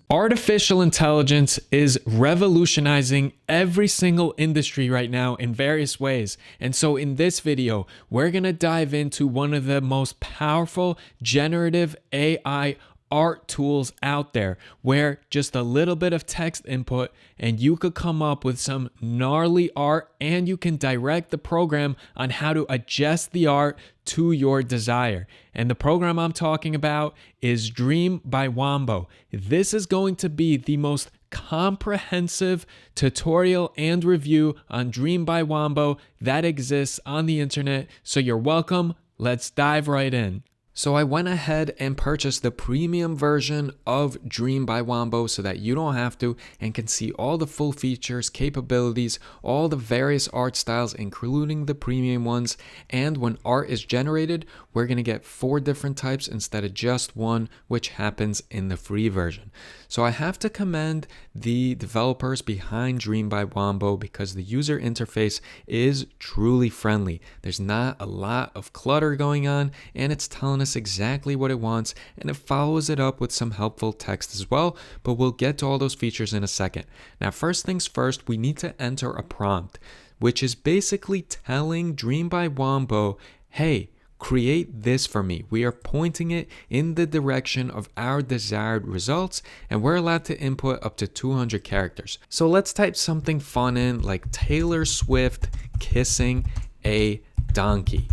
Artificial intelligence is revolutionizing every single industry right now in various ways. And so in this video, we're going to dive into one of the most powerful generative AI art tools out there, where just a little bit of text input and you could come up with some gnarly art, and you can direct the program on how to adjust the art to your desire. And the program I'm talking about is Dream by Wombo. This is going to be the most comprehensive tutorial and review on Dream by Wombo that exists on the internet. So you're welcome. Let's dive right in. So I went ahead and purchased the premium version of Dream by Wombo so that you don't have to, and can see all the full features, capabilities, all the various art styles, including the premium ones. And when art is generated, we're going to get 4 different types instead of just one, which happens in the free version. So I have to commend the developers behind Dream by Wombo because the user interface is truly friendly. There's not a lot of clutter going on, and it's telling us exactly what it wants, and it follows it up with some helpful text as well, but we'll get to all those features in a second. Now, first things first, we need to enter a prompt, which is basically telling Dream by Wombo, hey, create this for me. We are pointing it in the direction of our desired results, and we're allowed to input up to 200 characters. So let's type something fun in, like Taylor Swift kissing a donkey.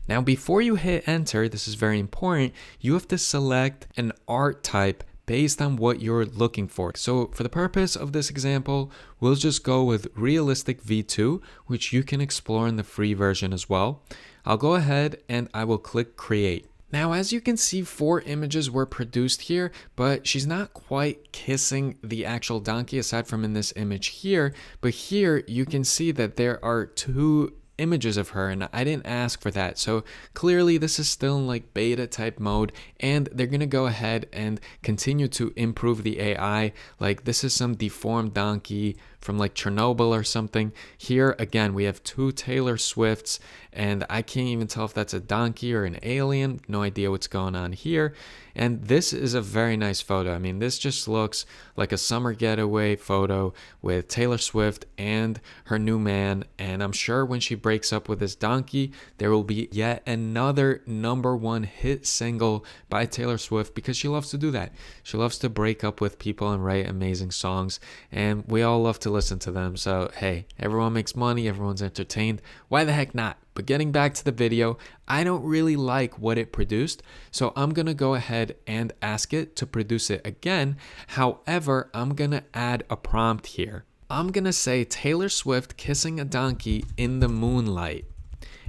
Now, before you hit enter, this is very important, you have to select an art type based on what you're looking for. So for the purpose of this example, we'll just go with Realistic V2, which you can explore in the free version as well. I'll go ahead and I will click create. Now, as you can see, 4 images were produced here, but she's not quite kissing the actual donkey aside from in this image here. But here you can see that there are 2 images of her, and I didn't ask for that. So clearly this is still in like beta type mode, and they're gonna go ahead and continue to improve the AI. Like, this is some deformed donkey from like Chernobyl or something. Here again, we have 2 Taylor Swifts, and I can't even tell if that's a donkey or an alien. No idea what's going on here. And this is a very nice photo. I mean, this just looks like a summer getaway photo with Taylor Swift and her new man. And I'm sure when she breaks up with this donkey, there will be yet another #1 hit single by Taylor Swift, because she loves to do that. She loves to break up with people and write amazing songs, and we all love to listen to them. So hey, everyone makes money, everyone's entertained. Why the heck not? But getting back to the video, I don't really like what it produced, so I'm gonna go ahead and ask it to produce it again. However, I'm gonna add a prompt here. I'm gonna say Taylor Swift kissing a donkey in the moonlight.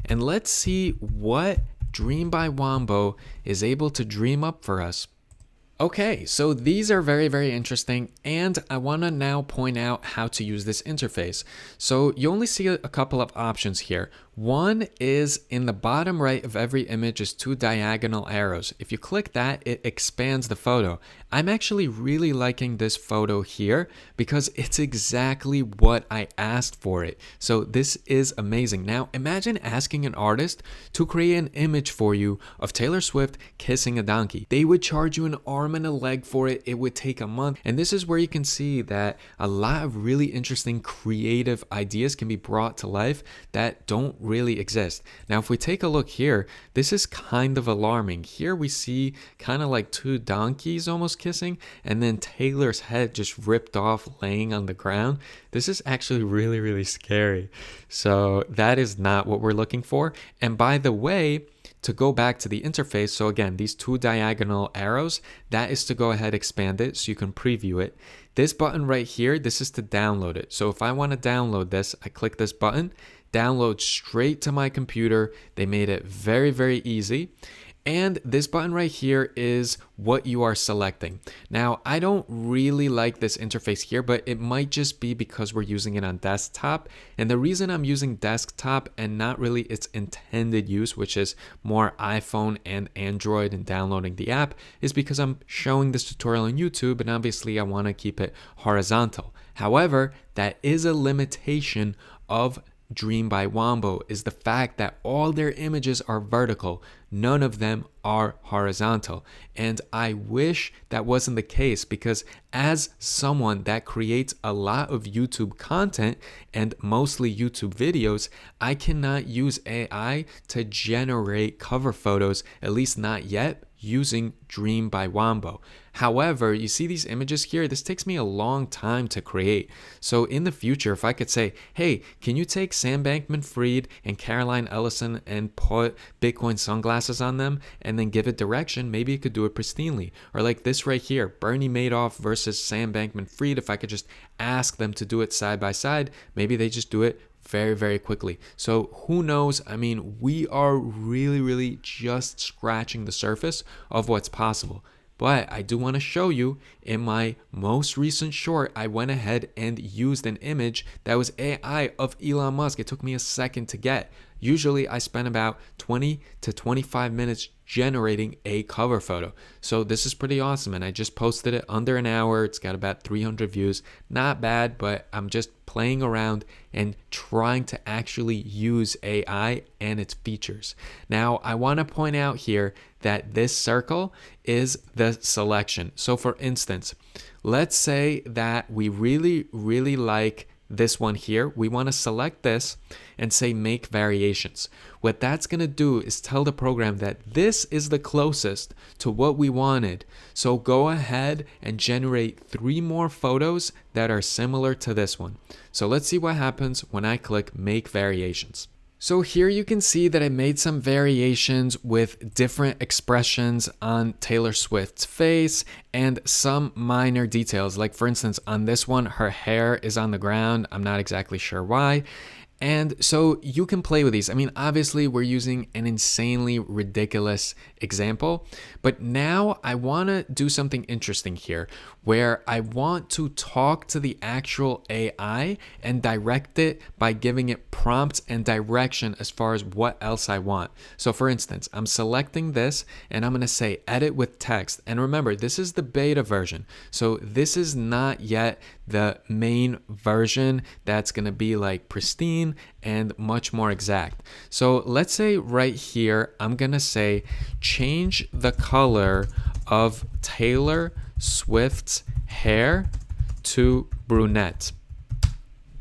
And let's see what Dream by Wombo is able to dream up for us. Okay, so these are very, very interesting, and I want to now point out how to use this interface. So you only see a couple of options here. One is in the bottom right of every image is 2 diagonal arrows. If you click that, it expands the photo. I'm actually really liking this photo here because it's exactly what I asked for it. So this is amazing. Now imagine asking an artist to create an image for you of Taylor Swift kissing a donkey. They would charge you an arm and a leg for it. It would take a month. And this is where you can see that a lot of really interesting creative ideas can be brought to life that don't really exist. Now, if we take a look here, this is kind of alarming. Here we see kind of like 2 donkeys almost kissing, and then Taylor's head just ripped off laying on the ground. This is actually really, really scary. So that is not what we're looking for. And by the way, to go back to the interface, so again, these 2 diagonal arrows, that is to go ahead, expand it so you can preview it. This button right here, this is to download it. So if I want to download this, I click this button, download straight to my computer. They made it very, very easy. And this button right here is what you are selecting. Now, I don't really like this interface here, but it might just be because we're using it on desktop. And the reason I'm using desktop and not really its intended use, which is more iPhone and Android and downloading the app, is because I'm showing this tutorial on YouTube, and obviously I want to keep it horizontal. However, that is a limitation of Dream by Wombo is the fact that all their images are vertical. None of them are horizontal. And I wish that wasn't the case, because as someone that creates a lot of YouTube content and mostly YouTube videos, I cannot use AI to generate cover photos, at least not yet, using Dream by Wombo. However, you see these images here, this takes me a long time to create. So in the future, if I could say, hey, can you take Sam Bankman-Fried and Caroline Ellison and put Bitcoin sunglasses on them and then give it direction, maybe it could do it pristinely. Or like this right here, Bernie Madoff versus Sam Bankman-Fried, if I could just ask them to do it side by side, maybe they just do it very, very quickly. So who knows? I mean, we are really just scratching the surface of what's possible. But I do want to show you, in my most recent short, I went ahead and used an image that was AI of Elon Musk. It took me a second to get. Usually I spend about 20 to 25 minutes generating a cover photo. So this is pretty awesome, and I just posted it under an hour. It's got about 300 views. Not bad, but I'm just playing around and trying to actually use AI and its features. Now, I want to point out here that this circle is the selection. So for instance, let's say that we really like this one here. We want to select this and say make variations. What that's going to do is tell the program that this is the closest to what we wanted. So go ahead and generate 3 more photos that are similar to this one. So let's see what happens when I click make variations. So here you can see that I made some variations with different expressions on Taylor Swift's face and some minor details. Like for instance, on this one, her hair is on the ground. I'm not exactly sure why. And so you can play with these. I mean, obviously we're using an insanely ridiculous example, but now I want to do something interesting here where I want to talk to the actual AI and direct it by giving it prompts and direction as far as what else I want. So for instance, I'm selecting this and I'm going to say edit with text. And remember, this is the beta version. So this is not yet the main version that's going to be like pristine and much more exact. So let's say right here, I'm going to say change the color of Taylor Swift's hair to brunette.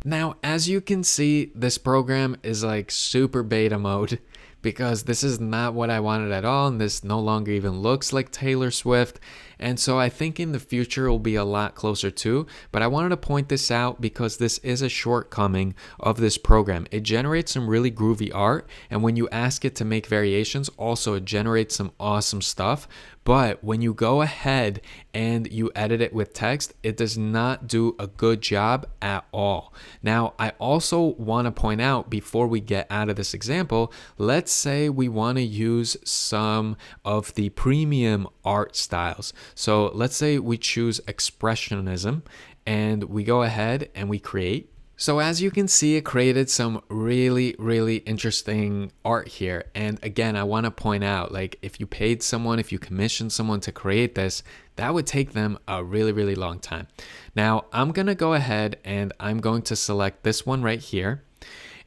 Now, as you can see, this program is like super beta mode because this is not what I wanted at all, and this no longer even looks like Taylor Swift. And so I think in the future it will be a lot closer to, but I wanted to point this out because this is a shortcoming of this program. It generates some really groovy art, and when you ask it to make variations, also it generates some awesome stuff. But when you go ahead and you edit it with text, it does not do a good job at all. Now, I also want to point out before we get out of this example, let's say we want to use some of the premium art styles. So let's say we choose expressionism and we go ahead and we create. So as you can see, it created some really interesting art here. And again, I want to point out, like if you paid someone, if you commissioned someone to create this, that would take them a really long time. Now I'm going to go ahead and I'm going to select this one right here.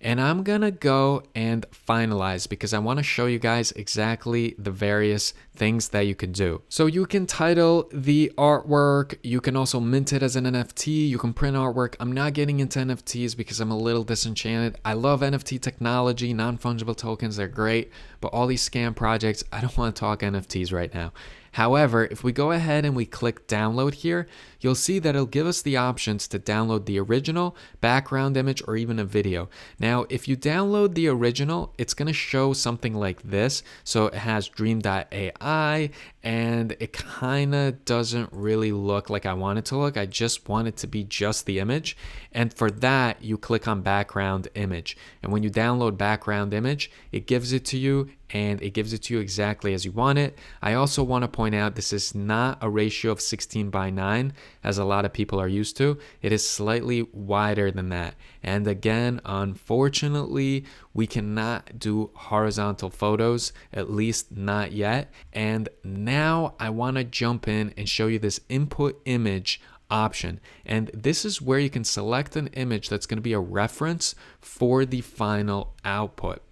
And I'm going to go and finalize because I want to show you guys exactly the various things that you can do. So you can title the artwork. You can also mint it as an NFT. You can print artwork. I'm not getting into NFTs because I'm a little disenchanted. I love NFT technology, non-fungible tokens. They're great. But all these scam projects, I don't want to talk NFTs right now. However, if we go ahead and we click download here, you'll see that it'll give us the options to download the original, background image, or even a video. Now, if you download the original, it's going to show something like this. So it has Dream.ai, and it kind of doesn't really look like I want it to look. I just want it to be just the image. And for that, you click on background image. And when you download background image, it gives it to you, and it gives it to you exactly as you want it. I also want to point out this is not a ratio of 16:9 as a lot of people are used to. It is slightly wider than that. And again, unfortunately, we cannot do horizontal photos, at least not yet. And now I want to jump in and show you this input image option. And this is where you can select an image that's going to be a reference for the final output.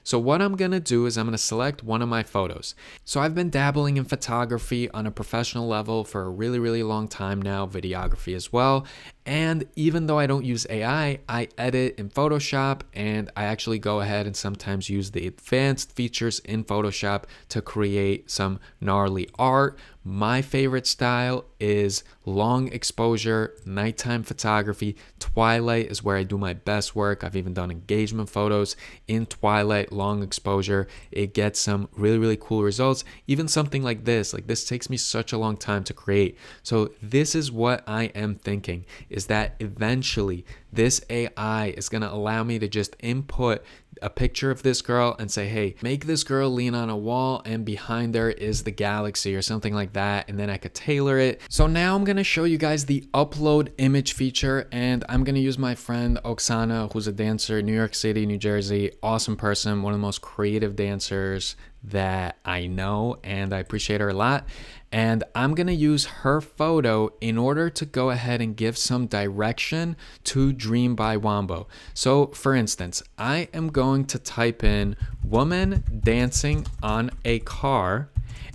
So what I'm going to do is I'm going to select one of my photos. So I've been dabbling in photography on a professional level for a really, really long time now, videography as well. And even though I don't use AI, I edit in Photoshop, and I actually go ahead and sometimes use the advanced features in Photoshop to create some gnarly art. My favorite style is long exposure, nighttime photography. Twilight is where I do my best work. I've even done engagement photos in twilight, long exposure. It gets some really, really cool results. Even something like this takes me such a long time to create. So this is what I am thinking, is that eventually this AI is going to allow me to just input a picture of this girl and say, hey, make this girl lean on a wall and behind her is the galaxy or something like that. And then I could tailor it. So now I'm going to show you guys the upload image feature, and I'm going to use my friend Oksana, who's a dancer in New York City, New Jersey. Awesome person, one of the most creative dancers that I know, and I appreciate her a lot. And I'm going to use her photo in order to go ahead and give some direction to Dream by Wombo. So for instance, I am going to type in woman dancing on a car,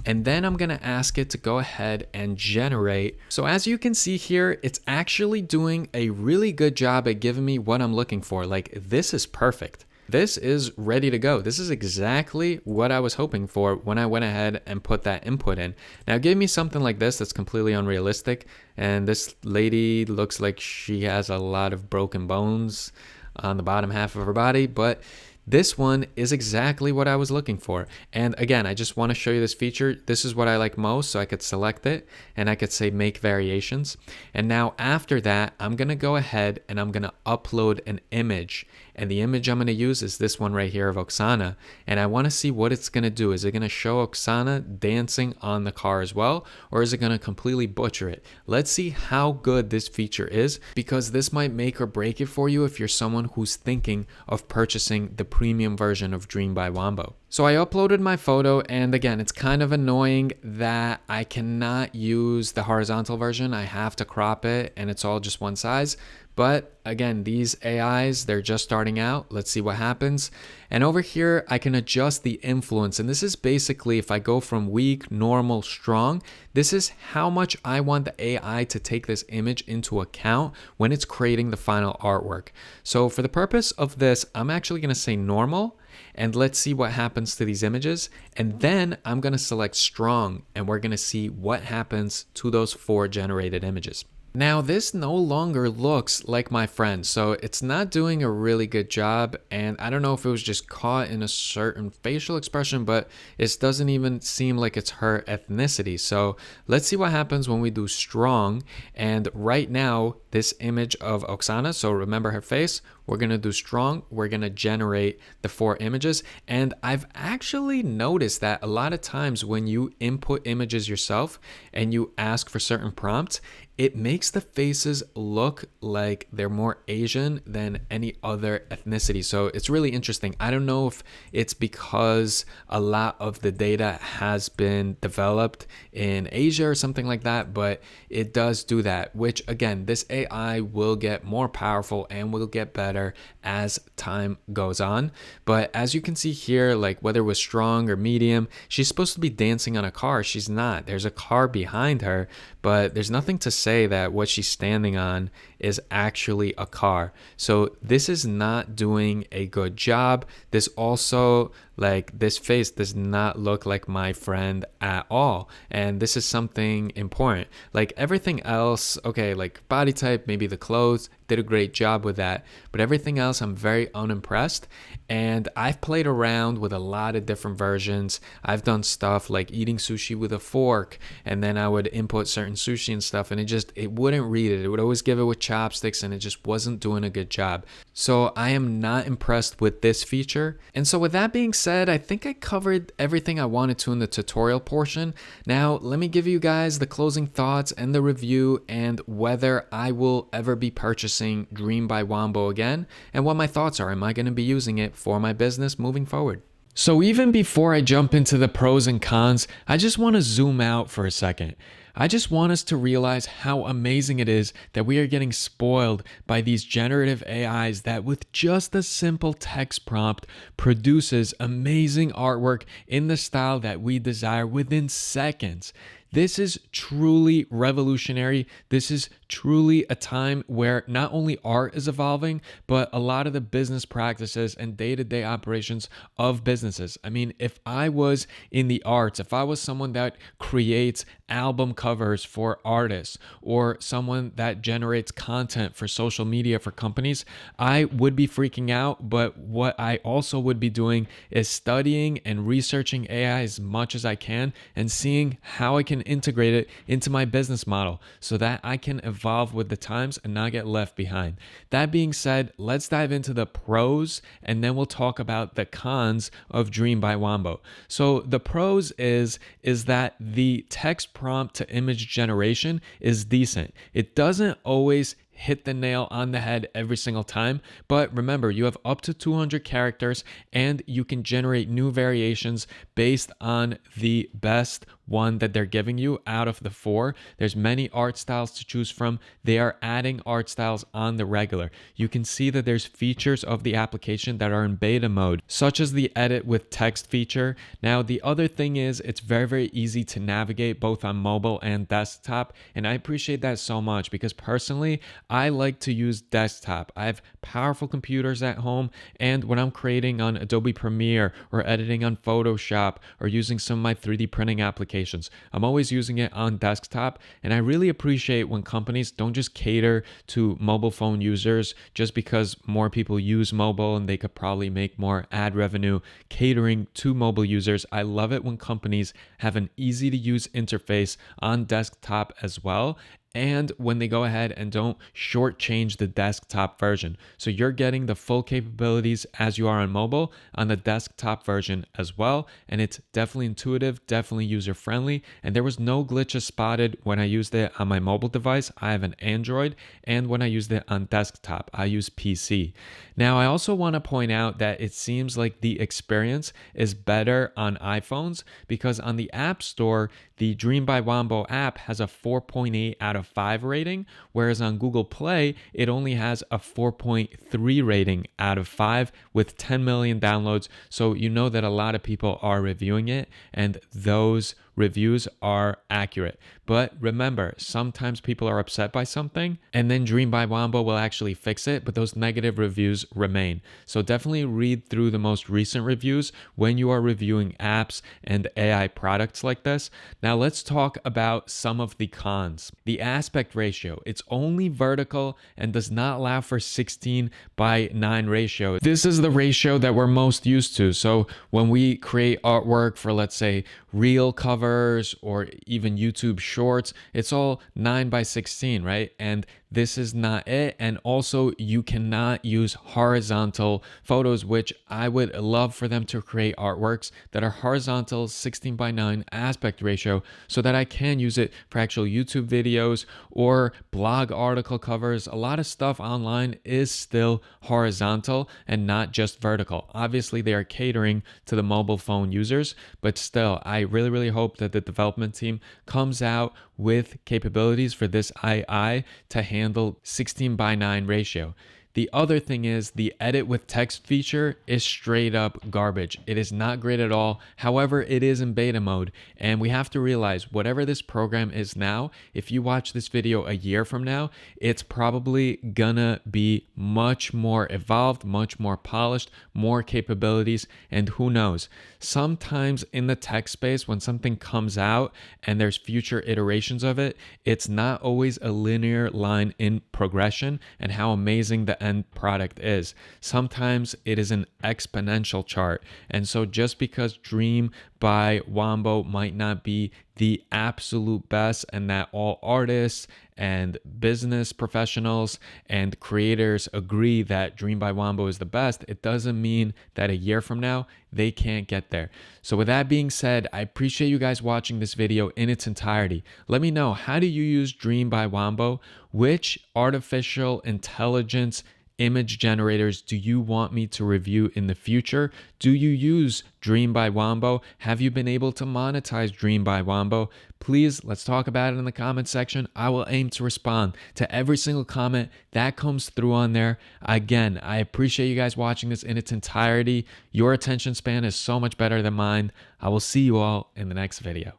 and then I'm going to ask it to go ahead and generate. So as you can see here, it's actually doing a really good job at giving me what I'm looking for. Like, this is perfect. This is ready to go. This is exactly what I was hoping for when I went ahead and put that input in. Now, give me something like this that's completely unrealistic. And this lady looks like she has a lot of broken bones on the bottom half of her body, but this one is exactly what I was looking for. And again, I just want to show you this feature. This is what I like most, so I could select it and I could say make variations. And now after that, I'm going to go ahead and I'm going to upload an image. And the image I'm going to use is this one right here of Oksana. And I want to see what it's going to do. Is it going to show Oksana dancing on the car as well? Or is it going to completely butcher it? Let's see how good this feature is, because this might make or break it for you if you're someone who's thinking of purchasing the premium version of Dream by Wombo. So I uploaded my photo, and again, it's kind of annoying that I cannot use the horizontal version. I have to crop it, and it's all just one size. But again, these AIs, they're just starting out. Let's see what happens. And over here, I can adjust the influence. And this is basically, if I go from weak, normal, strong, this is how much I want the AI to take this image into account when it's creating the final artwork. So for the purpose of this, I'm actually going to say normal. And let's see what happens to these images. And then I'm going to select strong, and we're going to see what happens to those 4 generated images. Now, this no longer looks like my friend, so it's not doing a really good job, and I don't know if it was just caught in a certain facial expression, but it doesn't even seem like it's her ethnicity. So let's see what happens when we do strong. And right now, this image of Oksana, so remember her face, we're going to do strong. We're going to generate the 4 images. And I've actually noticed that a lot of times when you input images yourself and you ask for certain prompts, it makes the faces look like they're more Asian than any other ethnicity. So it's really interesting. I don't know if it's because a lot of the data has been developed in Asia or something like that, but it does do that, which again, this AI will get more powerful and will get better as time goes on. But as you can see here, like whether it was strong or medium, she's supposed to be dancing on a car. She's not. There's a car behind her, but there's nothing to say that what she's standing on is actually a car. So this is not doing a good job. This also, like, this face does not look like my friend at all. And this is something important. Like everything else, okay, like body type, maybe the clothes, did a great job with that. But everything else, I'm very unimpressed. And I've played around with a lot of different versions. I've done stuff like eating sushi with a fork, and then I would input certain sushi and stuff, and it wouldn't read it. It would always give it with chopsticks, and it just wasn't doing a good job. So I am not impressed with this feature. And so with that being said, I think I covered everything I wanted to in the tutorial portion. Now, let me give you guys the closing thoughts and the review, and whether I will ever be purchasing Dream by Wombo again, and what my thoughts are. Am I going to be using it for my business moving forward? So even before I jump into the pros and cons, I just want to zoom out for a second. I just want us to realize how amazing it is that we are getting spoiled by these generative AIs that with just a simple text prompt produces amazing artwork in the style that we desire within seconds. This is truly revolutionary. This is truly a time where not only art is evolving, but a lot of the business practices and day-to-day operations of businesses. I mean, if I was in the arts, if I was someone that creates album covers for artists or someone that generates content for social media for companies, I would be freaking out. But what I also would be doing is studying and researching AI as much as I can and seeing how I can integrate it into my business model so that I can evolve with the times and not get left behind. That being said, let's dive into the pros and then we'll talk about the cons of Dream by Wombo. So the pros is that the text prompt to image generation is decent. It doesn't always hit the nail on the head every single time. But remember, you have up to 200 characters and you can generate new variations based on the best one that they're giving you out of the 4. There's many art styles to choose from. They are adding art styles on the regular. You can see that there's features of the application that are in beta mode, such as the edit with text feature. Now, the other thing is it's very, very easy to navigate both on mobile and desktop. And I appreciate that so much because personally, I like to use desktop. I have powerful computers at home, and when I'm creating on Adobe Premiere or editing on Photoshop or using some of my 3D printing applications, I'm always using it on desktop. And I really appreciate when companies don't just cater to mobile phone users just because more people use mobile and they could probably make more ad revenue catering to mobile users. I love it when companies have an easy to use interface on desktop as well, and when they go ahead and don't shortchange the desktop version. So you're getting the full capabilities as you are on mobile on the desktop version as well. And it's definitely intuitive, definitely user-friendly. And there was no glitches spotted when I used it on my mobile device. I have an Android. And when I used it on desktop, I use PC. Now, I also want to point out that it seems like the experience is better on iPhones because on the App Store, the Dream by Wombo app has a 4.8 out of 5 rating, whereas on Google Play, it only has a 4.3 rating out of 5 with 10 million downloads. So you know that a lot of people are reviewing it, and those reviews are accurate. But remember, sometimes people are upset by something, and then Dream by Wombo will actually fix it, but those negative reviews remain. So definitely read through the most recent reviews when you are reviewing apps and AI products like this. Now let's talk about some of the cons. The aspect ratio, it's only vertical and does not allow for 16:9 ratio. This is the ratio that we're most used to. So when we create artwork for, let's say, reel covers or even YouTube shorts, it's all 9:16, right? And this is not it. And also you cannot use horizontal photos, which I would love for them to create artworks that are horizontal 16:9 aspect ratio so that I can use it for actual YouTube videos or blog article covers. A lot of stuff online is still horizontal and not just vertical. Obviously, they are catering to the mobile phone users, but still, I really, really hope that the development team comes out with capabilities for this AI to handle 16:9 ratio. The other thing is the edit with text feature is straight up garbage. It is not great at all. However, it is in beta mode. And we have to realize whatever this program is now, if you watch this video a year from now, it's probably gonna be much more evolved, much more polished, more capabilities, and who knows. Sometimes in the tech space, when something comes out and there's future iterations of it, it's not always a linear line in progression and how amazing the end product is. Sometimes it is an exponential chart. And so just because Dream by Wombo might not be the absolute best and that all artists and business professionals and creators agree that Dream by Wombo is the best, it doesn't mean that a year from now they can't get there. So with that being said, I appreciate you guys watching this video in its entirety. Let me know, how do you use Dream by Wombo? Which artificial intelligence image generators do you want me to review in the future? Do you use Dream by Wombo? Have you been able to monetize Dream by Wombo? please let's talk about it in the comment section. I will aim to respond to every single comment that comes through on there. Again, I appreciate you guys watching this in its entirety. Your attention span is so much better than mine. I will see you all in the next video.